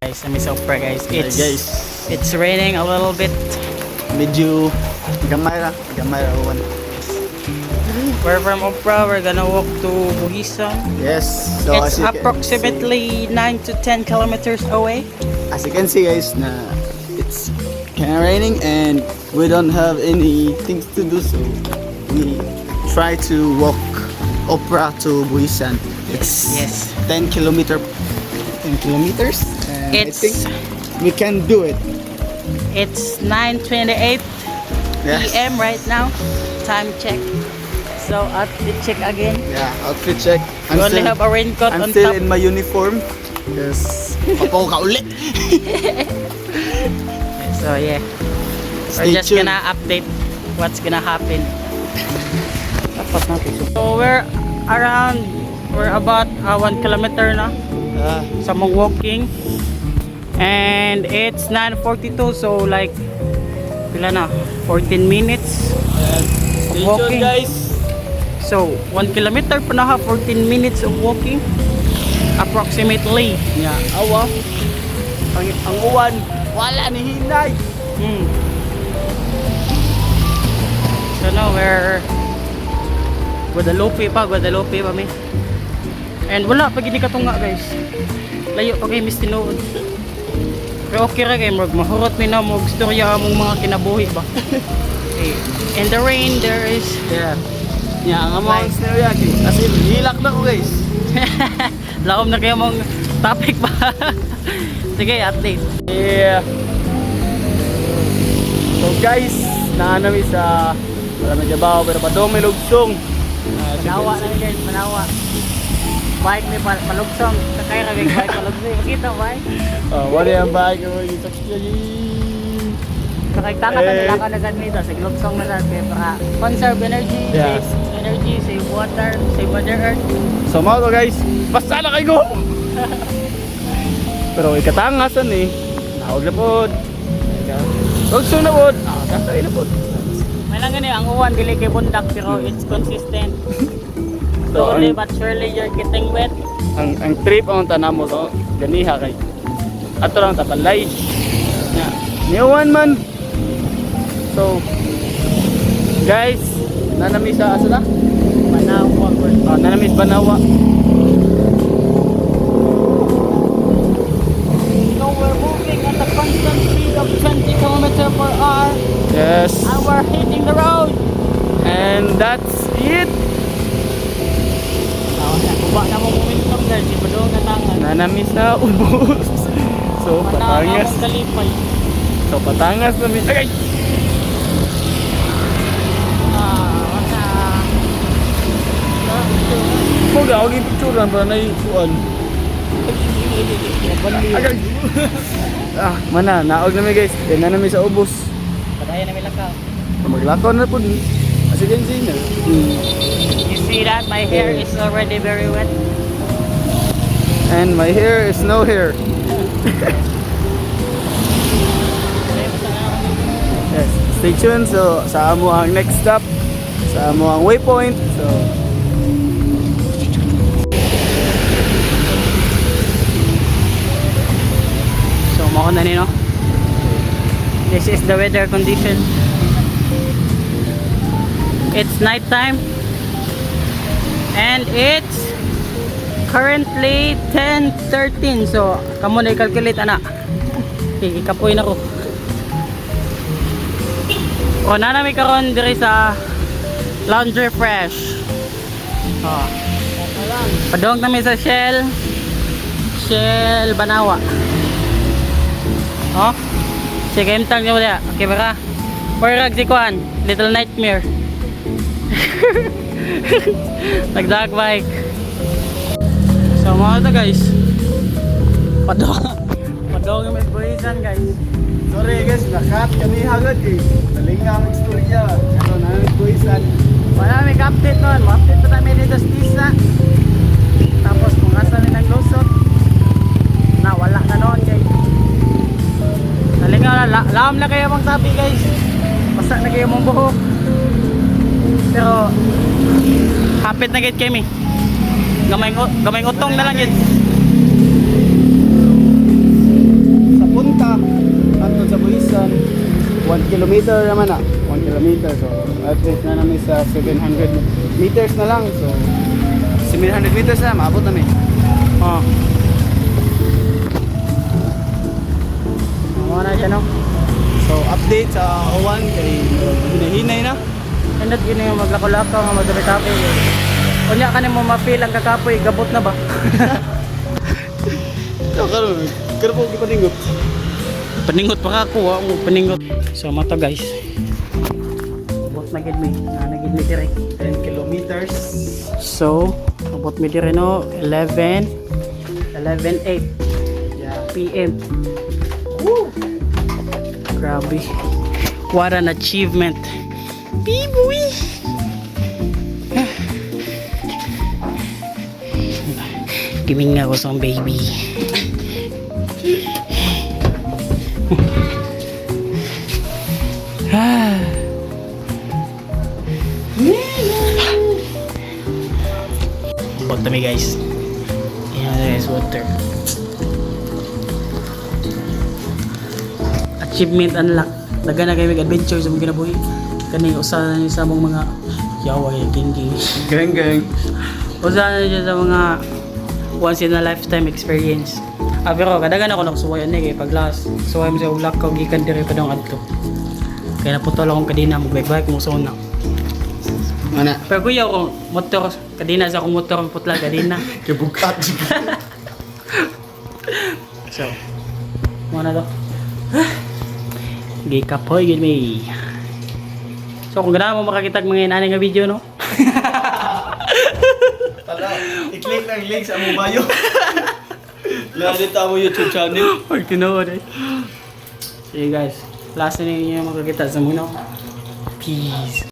Guys, I'm super guys. Hey, guys. It's raining a little bit. Medyo gamay uwan. We're from Opera. We're gonna walk to Buhisan. Yes. So It's as you approximately 9 to 10 kilometers away. as you can see guys na it's kind of raining and we don't have any things to do, so we try to walk Opera to Buhisan. It's Yes. 10 kilometers and I It's- think we can do it. It's 9:28 Yes. p.m. right now. Time check. So outfit check again. Yeah, outfit check. We only have a raincoat I'm on still top. in my uniform because papaw ka ulit. So yeah, Stay we're just tuned. gonna update what's gonna happen. So we're about 1 kilometer na. So I'm walking and it's 9:42, so like pila na 14 minutes Stay walking. tuned guys. So 1 kilometer pa na ha, 14 minutes of walking approximately. Yeah, awa. Ang uwan, wala ni hinay. So now we're Guadalupe pa mi. And wala pag hindi katunga guys. Layo pa kay Miss Tinuod. Pero okay ra kay mag mahurot mi na mo istorya among mga kinabuhi ba. Okay. In the rain there is Yeah. Yeah, ang Like- mga stereotype. As in, hilak na ko guys. laom na kayo mong topic ba. Sige, update. Yeah. So guys, naanami sa wala na jabaw pero padong may lugsong. Manawa na guys, manawa. Bike ni palugsong. Sakay ra bike palugsong. Makita bike. Wala yung bahay ko yung saksya. Sakay taka na nila ka na ganito. Sa lugsong na sa para conserve energy, Yeah. save energy, save water, save Mother Earth. So mga to guys, basta na kayo! Pero ikatangasan eh. Naog na po. Lugsong na po. Kasay na po. May lang gani ang uwan dili kay bundak pero it's consistent. So, Slowly but surely you're getting wet. ang trip ang tanam mo to ganiha kay ato lang tapalay na niuwan man. So guys, nanami sa asa na Manawa ko. nanami sa Banawa. So we're moving at a constant speed of 20 km/h Yes, and we're hitting the road. and that's it. Kuba na mo momentum guys, si Badong natangan. Nanami sa ubos. So Manawa patangas, mo kalipay. patangas namin agay. Wala. Mo ga og picture para na ikuan. Agay. Mana naog na mi guys. Kaya nanami sa ubos. Padaya na milakaw. Maglakaw na po. As you can see na. You see that? My hair is already very wet. And my hair is no hair. Yes, stay tuned. So sa amo ang next stop, sa amo ang waypoint. So mako na ni no. This is the weather condition. It's night time and it's currently 10:13. So kamo na i-calculate ana. Ikapoy na ko. O nanami karon diri sa Laundry Fresh. Oh. Padong kami sa Shell Banawa. Oh. Sige, imtang niyo dia. Okay ba ka? Or si Kuan, Little Nightmare. Nagdag bike. So mga to guys. Padong may buhisan guys. Sorry guys, nakat kami hagad eh. Talinga ang istorya. Ano na nagbuhisan. Wala may update nun. Ma-update pa namin dito sa Tisa. Tapos kung asa rin ang lusot. Na wala na noon guys. Talinga na. Laam na kayo mong tabi guys. Basta na kayo mong buhok. Pero hapit na gid kami. Gamay utong na lang yun. kilometer naman na. 1 kilometer. So, at least na namin sa 700 meters na lang. So, 700 meters na, maabot namin. Oh. Ano na siya, no? So, update sa Owan kay hinahinay na. Hindi gini yung maglakaw-lakaw nga magdami-tapi. Kunya ka mo ma-feel ang kakapoy, gabot na ba? So, karon po gipaningot. Paningot pa ako, paningot. So mata guys. Abot na gid mi, nagid mi dire. 10 kilometers. So, abot mi dire no 11:08 Yeah. PM. Woo! Grabe. What an achievement. Biboy. Giving nga ako sa baby. Abot kami guys. Yan guys, water. Achievement unlock. Daga na kayo mag-adventure sa mga kinabuhi. Kani usahan niyo sa mga yaway gingi. Gang gang. Usahan niyo sa mga once in a lifetime experience. Pero kadagan ako nakasuwayan ni kay pag last suway mo sa ulak ko gikan dire pa dong adto. Kaya naputol akong kadina magbay-bay kung sa una. Mana? Pero kuya ko motor kadina sa akong motor ang putla kadina. Kebukat. So, mana to? Gikapoy gid mi. So kung ganahan mo makakita mga inani nga video no. Tala, i-click lang link sa among bio. Lalita mo YouTube channel. Pag tinood eh. See you guys. Last na ninyo makakita sa muna. Peace.